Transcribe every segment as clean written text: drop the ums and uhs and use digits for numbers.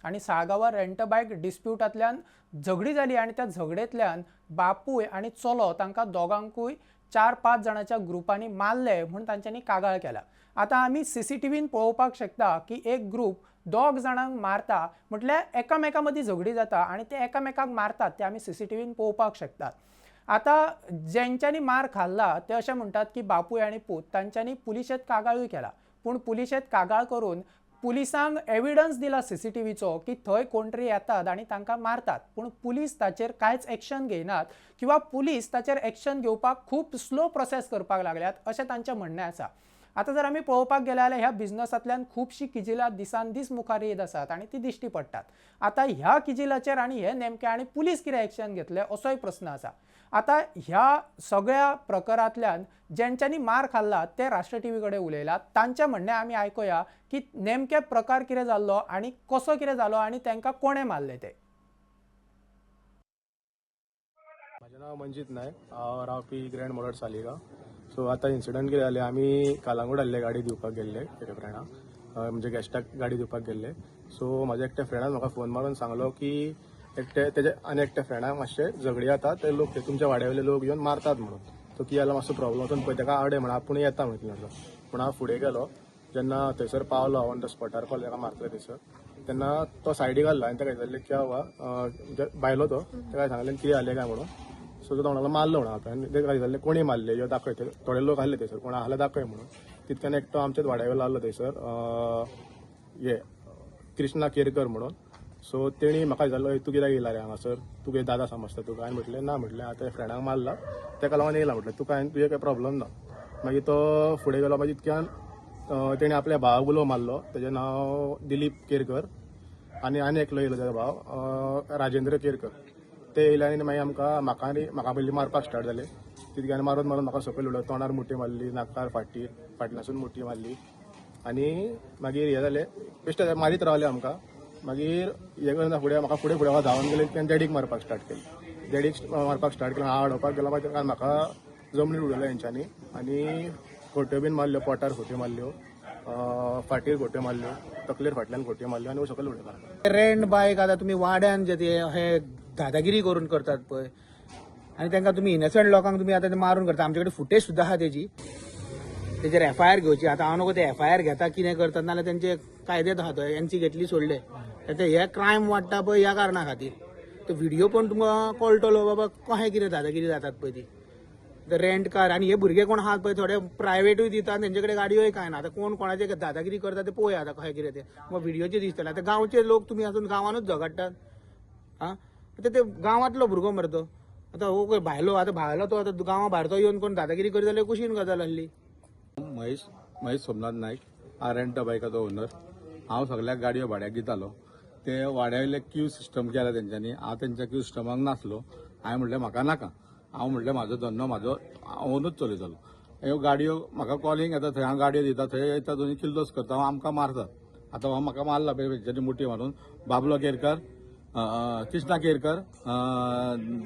आणि साळगांवां रेंट बायक डिस्प्युटांतल्यान झगडी जाली आणि त्या झगडेंतल्यान बापूय आणि चलो तांकां दोगांकूय 4-5 जाणांच्या ग्रुपांनी मारले म्हणून तांच्यांनी कागाळ केला। आता आमी सीसीटीव्हीन पळोवपाक शकता की एक ग्रुप 2 जाणांक मारता म्हटल्यार एकामेकां मदीं झगडी जाता आणि ते एकामेकाक मारतात ते आमी सीसीटीव्हीन पळोवपाक शकतात। आता ज्यांच्यांनी मार खाल्ला ते अशें म्हणटात की बापूय आणि पूत तांच्यांनी पुलिशेंत कागाळूय केला, पूण पुलिशेंत कागाळ करून पुलिसांक एविडन्स दिला सीसीटीव्हीचो की थंय कोण तरी येतात आणि तांकां मारतात, पूण पुलीस ताचेर कांयच एक्शन घेयनात किंवा पुलीस ताचेर एक्शन घेवपाक खूब स्लो प्रोसेस करपाक लागल्यात अशें तांचें म्हणणें आसा। आता जर आमी पळोवपाक गेले जाल्यार ह्या बिझनसांतल्यान खुबशीं किजिलां दिसान दीस मुखार येत आसात आणि ती दिश्टी पडटात। आता ह्या किजिलाचेर आनी हे नेमके आनी पुलीस कितें एक्शन घेतले असोय प्रस्न आसा। आता ह्या सगळ्या प्रकारांतल्यान ज्यांच्यांनी मार खाल्ला ते राष्ट्र टीव्ही कडेन उलयलात, तांचें म्हणणें आमी आयकुया की नेमके प्रकार कितें जाल्लो आनी कसो कितें जालो आणि तांकां कोणें मारले ते। माझे नाव मंजित नायक, हांव रावपी ग्रँड मोडोर सालिगांव। सो आतां इन्सिडंट कितें जालें, आमी कालांगूट आहले गाडी दिवपाक गेल्ले एका फ्रेंडाक, म्हणजे गॅस्टाक गाडी दिवपाक गेल्ले। सो म्हाज्या एकट्या फ्रेंडान म्हाका फोन मारून सांगलो की तेजे आनी एकट्या फ्रेंडाक मातशे झगडी जाता, ते लोक ते तुमच्या वाड्यावयले लोक येवन मारतात म्हणून। तो कितें जालो मातसो प्रॉब्लम वचून पळय ताका आवडे म्हणून आपूण येता म्हणून पूण हांव फुडें गेलो। जेन्ना थंयसर पावलो ऑन द स्पॉटार पावलो ताका मारतले थंयसर, तेन्ना तो सायडीक घाल्लो आनी ताका विचारलें क्या हुआ, भायलो तो ताका सांगलें कितें जालें काय म्हणून। सो तो म्हणालो मारलो म्हणून हांवें, आनी ताका विचारलें कोणी मारले यो दाखय, थोडे लोक आहले थंयसर, कोण आहले दाखय म्हणून। तितक्यान एकटो आमच्याच वाड्यावयलो आहलो थंयसर, हे कृष्णा केरकर म्हणून। सो तेणी म्हाका विचारलो तूं कित्याक येयला रे हांगासर, तुगे दादा समजता तुका? हांवें म्हटलें ना, म्हटलें आतां फ्रेंडाक मारला ताका लागून येयला म्हटलें, तुका हांवें तुजें काय प्रॉब्लम ना। मागीर तो फुडें गेलो, मागीर इतक्यान तेणी आपल्या भावाक उलो मारलो, तेजें नांव दिलीप केरकर, आनी एकलो येयलो तेजो भाव राजेंद्र केरकर। ते येयले आनी मागीर म्हाका पयलीं मारपाक स्टार्ट जाले। तितक्यान मारून म्हाका सकयल उडलो, तोंडार मुठी मारली, नाकार फाटल्यासून मुठी मारली आनी मागीर हे जालें, बेश्टे मारीत रावले आमकां। मागीर हे करना फुडें म्हाका धांवन गेले, तेन्ना डॅडीक मारपाक स्टार्ट केलें। डॅडीक मारपाक स्टार्ट केलें, हांव अडोवपाक गेलो, मागीर म्हाका जमनीर उडयलो हेंच्यांनी आनी खोट्यो बीन मारल्यो, पोटार खोट्यो मारल्यो, फाटीर खोट्यो मारल्यो, तकलेर फाटल्यान खोट्यो मारल्यो आनी सकयल उडयलो। रेंट बायक आतां तुमी वाड्यान जे हे दादागिरी करून करतात पळय, आनी तांकां तुमी इनोसंट लोकांक तुमी आतां मारून करता। आमचे कडेन फुटेज सुद्दां आहा तेजेर FIR घेवची। आतां हांव नको ते FIR घेता कितें करतात, नाल्यार तेंचे कायदेच आहा थंय, NC घेतली सोडले। हे क्रायम वाडटा पळय ह्या कारणा खातीर तो व्हिडिओ पण तुमकां कळटलो बाबा कशें कितें दादागिरी जातात पळय ती। रेंट कार आनी हे भुरगे कोण आहात पळय थोडे प्रायवेटूय दितात, तेंचे कडेन गाडयोय काय ना। आतां कोण कोणाचे दादागिरी करता ते पळोवया आतां कशें कितें ते, मग व्हिडिओचेर दिसतले। आतां गांवचे लोक तुमी आसून गांवानूच झगडटात, आतां ते गांवांतलो भुरगो मरे तो, आतां हो भायलो तो आतां गांवा भायर तो येवन कोण दादागिरी करी जाल्यार कुशीन गजाल आहली। महेश सोमनाथ नायक, हांव रेंट बायकाचो ओनर। हांव सगळ्याक गाडयो भाड्याक दितालो, ते वाड्यावयले क्यू सिस्टम केला तेंच्यांनी, हांव तेंच्या क्यू सिस्टमाक नासलो। हांवें म्हणलें म्हाका नाका, हांव म्हणलें म्हाजो धंदो म्हाजो हांवूनच चलयतलो। ह्यो गाडयो म्हाका कॉलिंग येता, थंय हांव गाडयो दिता, थंय येता दोनी किल्लोस करता, आमकां मारतात। आतां हो म्हाका मारला पळय हेंच्यांनी मुठी मारून, बाबलो केरकर, कृष्णा केरकर,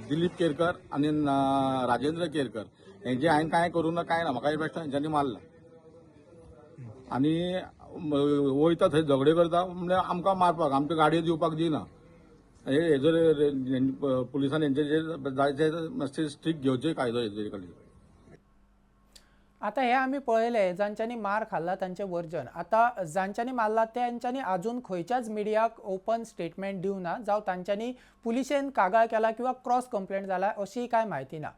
दिलीप केरकर आनी राजेंद्र केरकर, हेंचे हांवें कांय करूं ना, कांय ना, म्हाका बेश्टो हेंच्यांनी मारला। आनी वयता थंय झगड्यो करता, म्हणजे आमकां मारपाक, आमकां गाडयो दिवपाक दिना। हेजर पुलिसान हेंचे मातशें स्ट्रिक्ट घेवचे कायदो हेजे कडेन। आता हे आमी पळयले जांच्यांनी मार खाल्ला तांचे वर्जन। आता जांच्यांनी मारला तेंच्यांनी अजून खंयच्याच मिडियाक ओपन स्टेटमेंट दिवना, जावं तांच्यांनी पुलिशेन कागाळ केला किंवा क्रॉस कंप्लेंट जाला अशी कांय म्हायती ना।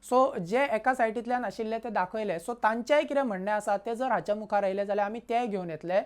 सो जे एका सायटींतल्यान आशिल्ले ते दाखयले, सो तांचेय कितें म्हणणें आसा ते जर हाच्या मुखार आयले जाल्यार आमी ते घेवन येतले।